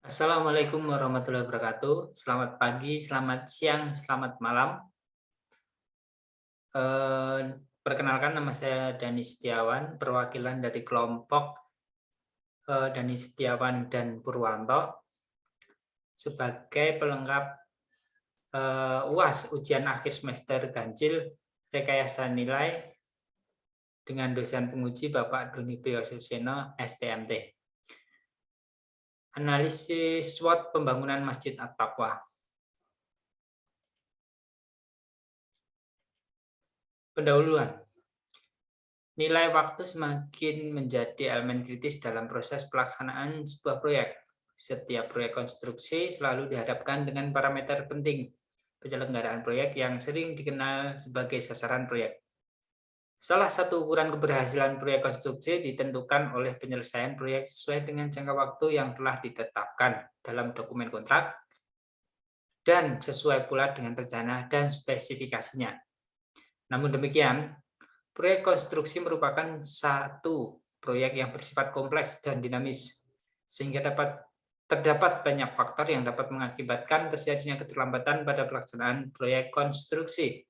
Assalamualaikum warahmatullahi wabarakatuh. Selamat pagi, selamat siang, selamat malam. Perkenalkan nama saya Dani Setiawan, perwakilan dari kelompok Dani Setiawan dan Purwanto sebagai pelengkap UAS ujian akhir semester ganjil rekayasa nilai dengan dosen penguji Bapak Doni Priyosuseno STMT. Analisis SWOT pembangunan Masjid At-Taqwa. Pendahuluan. Nilai waktu semakin menjadi elemen kritis dalam proses pelaksanaan sebuah proyek. Setiap proyek konstruksi selalu dihadapkan dengan parameter penting penyelenggaraan proyek yang sering dikenal sebagai sasaran proyek. Salah satu ukuran keberhasilan proyek konstruksi ditentukan oleh penyelesaian proyek sesuai dengan jangka waktu yang telah ditetapkan dalam dokumen kontrak dan sesuai pula dengan rencana dan spesifikasinya. Namun demikian, proyek konstruksi merupakan satu proyek yang bersifat kompleks dan dinamis, sehingga terdapat banyak faktor yang dapat mengakibatkan terjadinya keterlambatan pada pelaksanaan proyek konstruksi.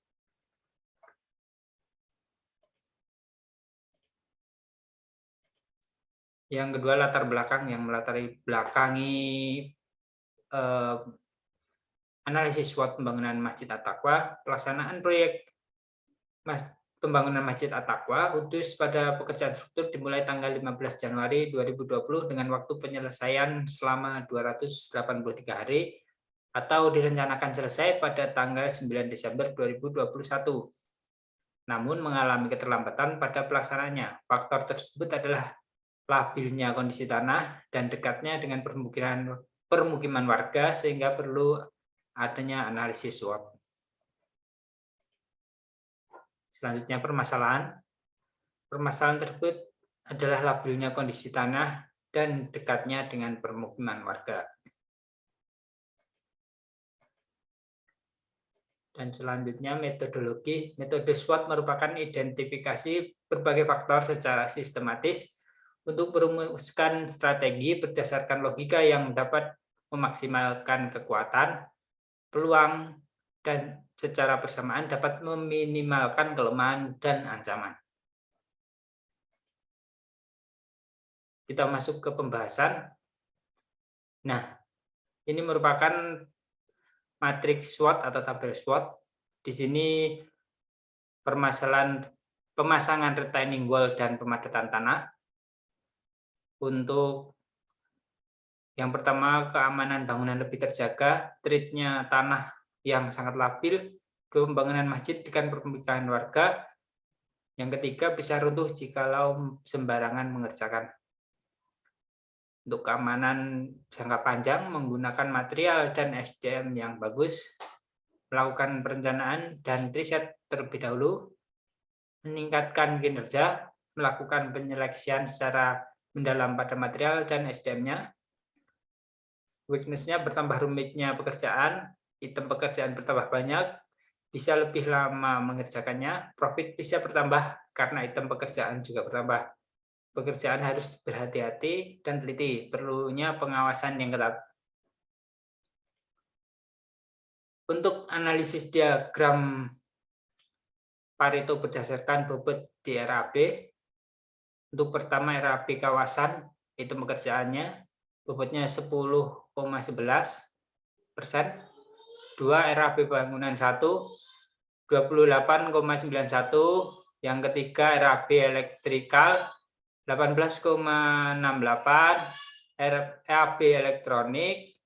Yang kedua, latar belakang yang melatari belakangi analisis SWOT pembangunan Masjid At-Taqwa. Pelaksanaan proyek pembangunan Masjid At-Taqwa Kudus pada pekerjaan struktur dimulai tanggal 15 Januari 2020 dengan waktu penyelesaian selama 283 hari atau direncanakan selesai pada tanggal 9 Desember 2021. Namun mengalami keterlambatan pada pelaksanaannya. Faktor tersebut adalah labilnya kondisi tanah dan dekatnya dengan permukiman warga sehingga perlu adanya analisis SWOT. Selanjutnya permasalahan. Permasalahan tersebut adalah labilnya kondisi tanah dan dekatnya dengan permukiman warga. Dan selanjutnya metodologi. Metode SWOT merupakan identifikasi berbagai faktor secara sistematis untuk merumuskan strategi berdasarkan logika yang dapat memaksimalkan kekuatan, peluang, dan secara bersamaan dapat meminimalkan kelemahan dan ancaman. Kita masuk ke pembahasan. Nah, ini merupakan matriks SWOT atau tabel SWOT. Di sini permasalahan pemasangan retaining wall dan pemadatan tanah. Untuk yang pertama, keamanan bangunan lebih terjaga, treatnya tanah yang sangat labil, pembangunan masjid dengan permukiman warga. Yang ketiga, bisa runtuh jikalau sembarangan mengerjakan. Untuk keamanan jangka panjang, menggunakan material dan SDM yang bagus, melakukan perencanaan dan riset terlebih dahulu, meningkatkan kinerja, melakukan penyeleksian secara mendalam pada material dan SDM-nya. Weakness-nya bertambah rumitnya pekerjaan, item pekerjaan bertambah banyak, bisa lebih lama mengerjakannya, profit bisa bertambah karena item pekerjaan juga bertambah. Pekerjaan harus berhati-hati dan teliti, perlunya pengawasan yang ketat. Untuk analisis diagram Pareto berdasarkan bobot di RAB, untuk pertama RAB kawasan, itu pekerjaannya, bobotnya 10,11%, 2 RAB bangunan 1, 28,91, yang ketiga RAB elektrikal, 18,68, RAB elektronik,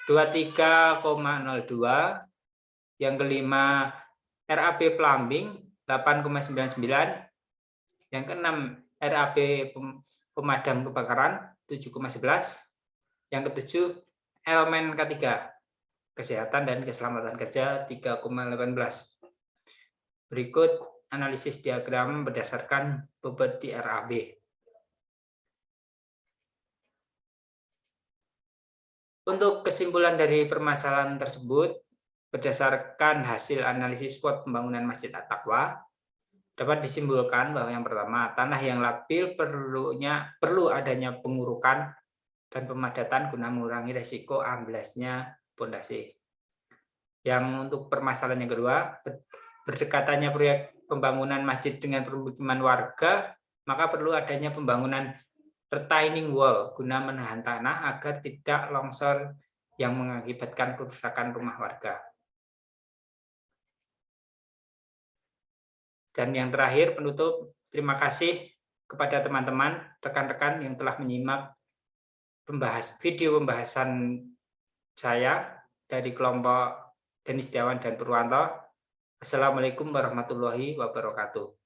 23,02, yang kelima RAB plumbing, 8,99, yang keenam RAB pemadam kebakaran, 7,11, yang ketujuh elemen ketiga, kesehatan dan keselamatan kerja, 3,18. Berikut analisis diagram berdasarkan bobot di RAB. Untuk kesimpulan dari permasalahan tersebut, berdasarkan hasil analisis SWOT pembangunan Masjid At-Taqwa, dapat disimpulkan bahwa yang pertama, tanah yang labil perlu adanya pengurukan dan pemadatan guna mengurangi risiko amblasnya pondasi. Yang untuk permasalahan yang kedua, berdekatannya proyek pembangunan masjid dengan permukiman warga, maka perlu adanya pembangunan retaining wall guna menahan tanah agar tidak longsor yang mengakibatkan kerusakan rumah warga. Dan yang terakhir, penutup, terima kasih kepada teman-teman, rekan-rekan yang telah menyimak video pembahasan saya dari kelompok Denny Setiawan dan Purwanto. Assalamualaikum warahmatullahi wabarakatuh.